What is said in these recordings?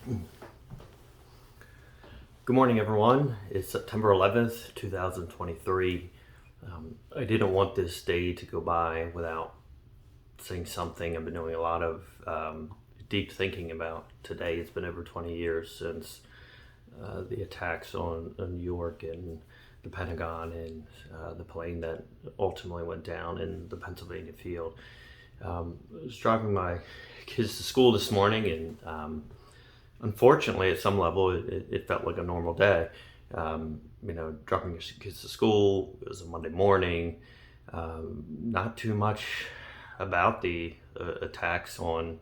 Good morning, everyone. It's September 11th, 2023. I didn't want this day to go by without saying something. I've been doing a lot of deep thinking about today. It's been over 20 years since the attacks on New York and the Pentagon and the plane that ultimately went down in the Pennsylvania field. I was driving my kids to school this morning, and unfortunately, at some level, it felt like a normal day. Dropping your kids to school, it was a Monday morning. Not too much about the attacks on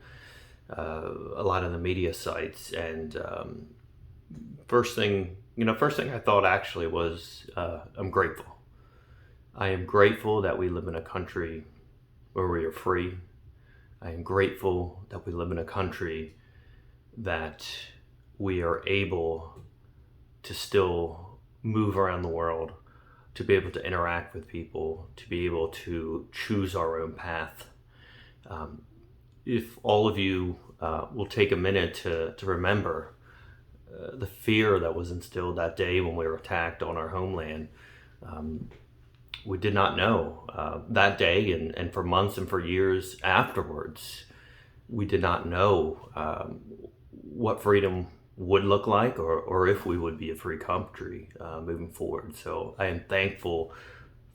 a lot of the media sites. And first thing I thought actually was I'm grateful. I am grateful that we live in a country where we are free. I am grateful that we live in a country that we are able to still move around the world, to be able to interact with people, to be able to choose our own path. If all of you will take a minute to remember the fear that was instilled that day when we were attacked on our homeland, we did not know that day, and for months and for years afterwards, we did not know what freedom would look like, or if we would be a free country moving forward. So I am thankful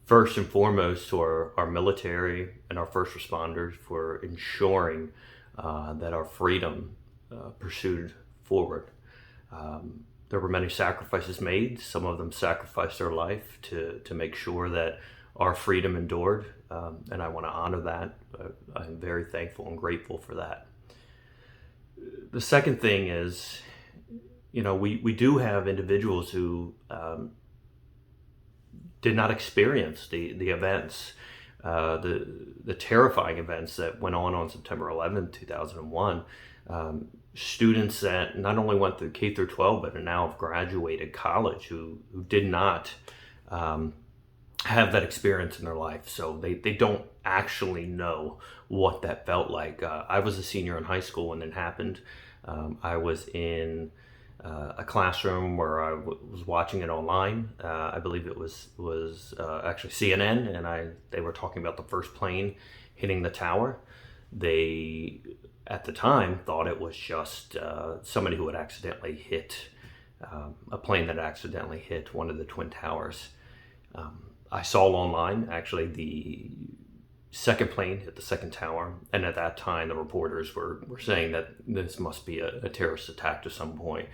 first and foremost to our military and our first responders for ensuring that our freedom pursued forward. There were many sacrifices made. Some of them sacrificed their life to make sure that our freedom endured, and I want to honor that. I'm very thankful and grateful for that. The second thing is, we do have individuals who did not experience the events, the terrifying events that went on September 11th, 2001. Students that not only went through K through 12, but are now have graduated college who did not have that experience in their life. So they don't actually know what that felt like. I was a senior in high school when it happened. I was in a classroom where I was watching it online. I believe it was actually CNN, and they were talking about the first plane hitting the tower. They, at the time, thought it was just somebody who had accidentally hit a plane that accidentally hit one of the Twin Towers. I saw online, actually, the second plane hit the second tower, and at that time the reporters were saying that this must be a terrorist attack to some point,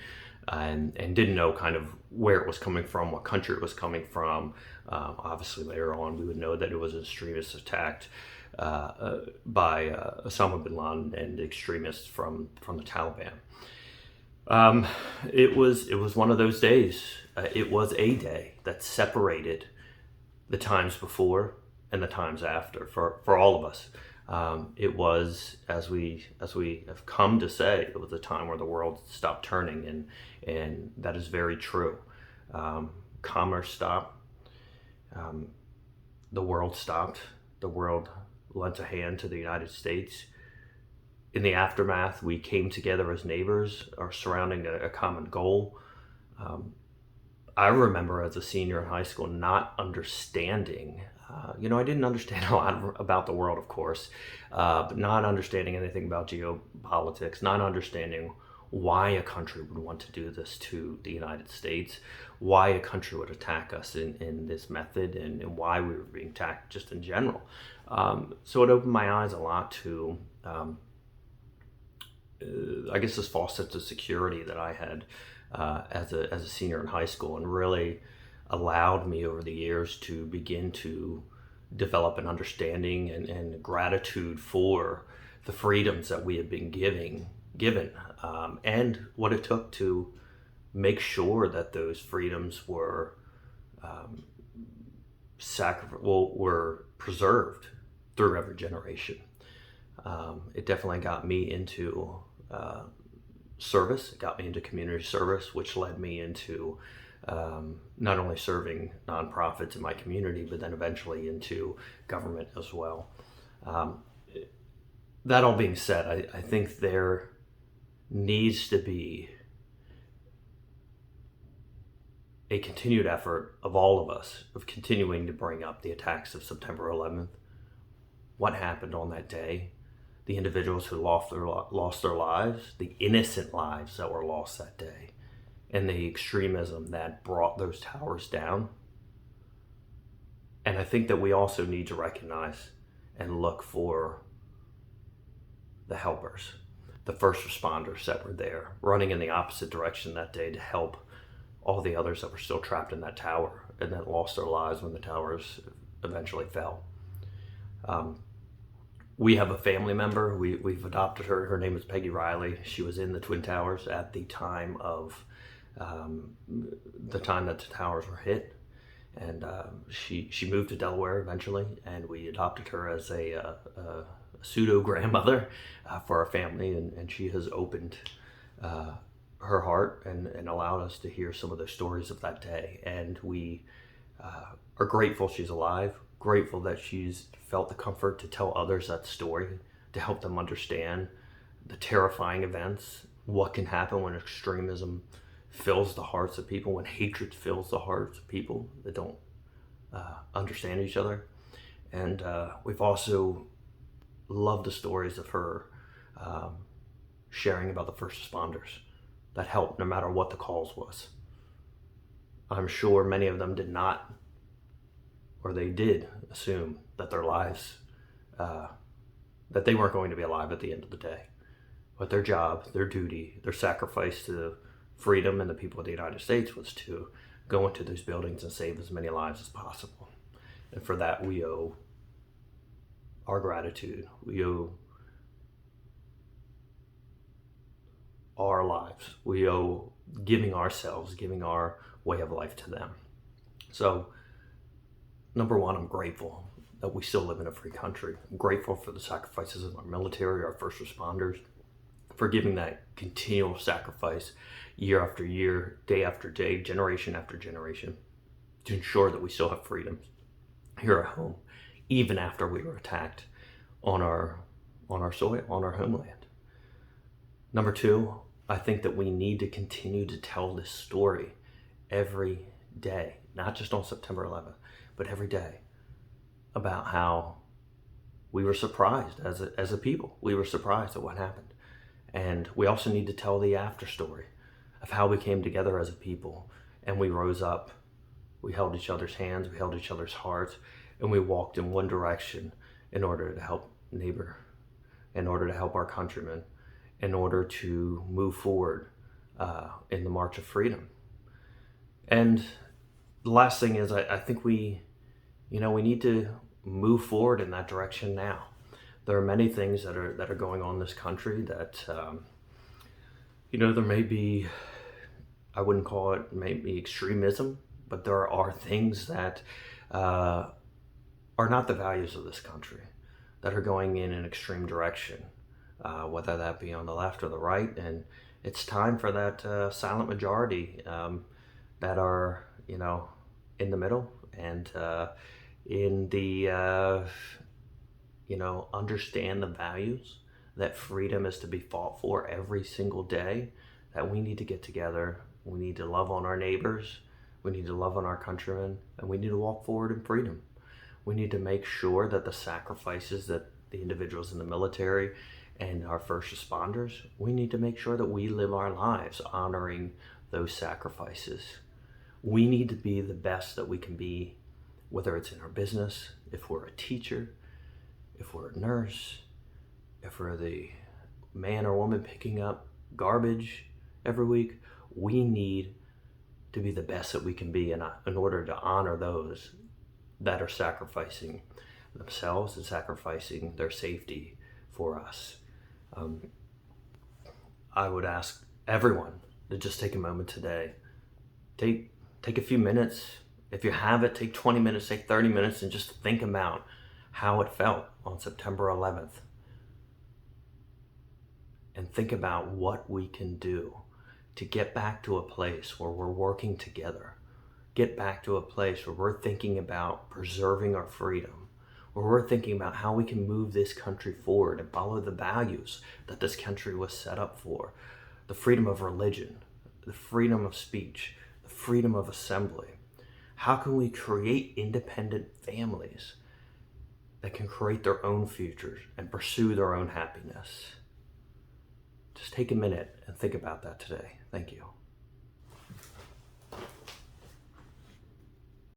and didn't know kind of where it was coming from, what country it was coming from. Obviously later on we would know that it was an extremist attack by Osama bin Laden and extremists from the Taliban. It was one of those days. It was a day that separated the times before and the times after for all of us. It was, as we have come to say, it was a time where the world stopped turning, and that is very true. Commerce stopped. The world stopped. The world lent a hand to the United States. In the aftermath, we came together as neighbors, or surrounding a common goal. I remember as a senior in high school not understanding. I didn't understand a lot about the world, of course, but not understanding anything about geopolitics, not understanding why a country would want to do this to the United States, why a country would attack us in this method, and why we were being attacked just in general. So it opened my eyes a lot to, I guess, this false sense of security that I had as a senior in high school, and really allowed me over the years to begin to develop an understanding and gratitude for the freedoms that we have been given, and what it took to make sure that those freedoms were were preserved through every generation. It definitely got me into service. It got me into community service, which led me into not only serving nonprofits in my community, but then eventually into government as well. That all being said, I think there needs to be a continued effort of all of us of continuing to bring up the attacks of September 11th, what happened on that day, the individuals who lost their lives, the innocent lives that were lost that day, and the extremism that brought those towers down. And I think that we also need to recognize and look for the helpers, the first responders that were there, running in the opposite direction that day to help all the others that were still trapped in that tower and that lost their lives when the towers eventually fell. We have a family member. We've adopted her. Her name is Peggy Riley. She was in the Twin Towers at the time of the time that the towers were hit. And she moved to Delaware eventually, and we adopted her as a pseudo grandmother for our family, and she has opened her heart and allowed us to hear some of the stories of that day. And we are grateful she's alive, grateful that she's felt the comfort to tell others that story, to help them understand the terrifying events, what can happen when extremism fills the hearts of people, when hatred fills the hearts of people that don't understand each other. And we've also loved the stories of her sharing about the first responders that helped no matter what the cause was. I'm sure many of them did not, or they did assume that their lives, that they weren't going to be alive at the end of the day. But their job, their duty, their sacrifice to freedom and the people of the United States was to go into those buildings and save as many lives as possible. And for that, we owe our gratitude. We owe our lives. We owe giving ourselves, giving our way of life to them. So, number one, I'm grateful that we still live in a free country. I'm grateful for the sacrifices of our military, our first responders, for giving that continual sacrifice year after year, day after day, generation after generation, to ensure that we still have freedom here at home, even after we were attacked on our soil, on our homeland. Number two, I think that we need to continue to tell this story every day, not just on September 11th, but every day, about how we were surprised as a people. We were surprised at what happened. And we also need to tell the after story of how we came together as a people and we rose up. We held each other's hands, we held each other's hearts, and we walked in one direction in order to help neighbor, in order to help our countrymen, in order to move forward in the march of freedom. And the last thing is, I think we need to move forward in that direction now. There are many things that are going on in this country that, there may be, I wouldn't call it maybe extremism, but there are things that are not the values of this country, that are going in an extreme direction, whether that be on the left or the right. And it's time for that silent majority that are, in the middle and in the, understand the values that freedom is to be fought for every single day, that we need to get together. We need to love on our neighbors. We need to love on our countrymen, and we need to walk forward in freedom. We need to make sure that the sacrifices that the individuals in the military and our first responders, we need to make sure that we live our lives honoring those sacrifices. We need to be the best that we can be, whether it's in our business, if we're a teacher, if we're a nurse, if we're the man or woman picking up garbage every week. We need to be the best that we can be in order to honor those that are sacrificing themselves and sacrificing their safety for us. I would ask everyone to just take a moment today. Take a few minutes. If you have it, take 20 minutes, take 30 minutes, and just think about how it felt on September 11th. And think about what we can do to get back to a place where we're working together. Get back to a place where we're thinking about preserving our freedom, where we're thinking about how we can move this country forward and follow the values that this country was set up for. the freedom of religion, the freedom of speech, the freedom of assembly? How can we create independent families that can create their own futures and pursue their own happiness? Just take a minute and think about that today. Thank you.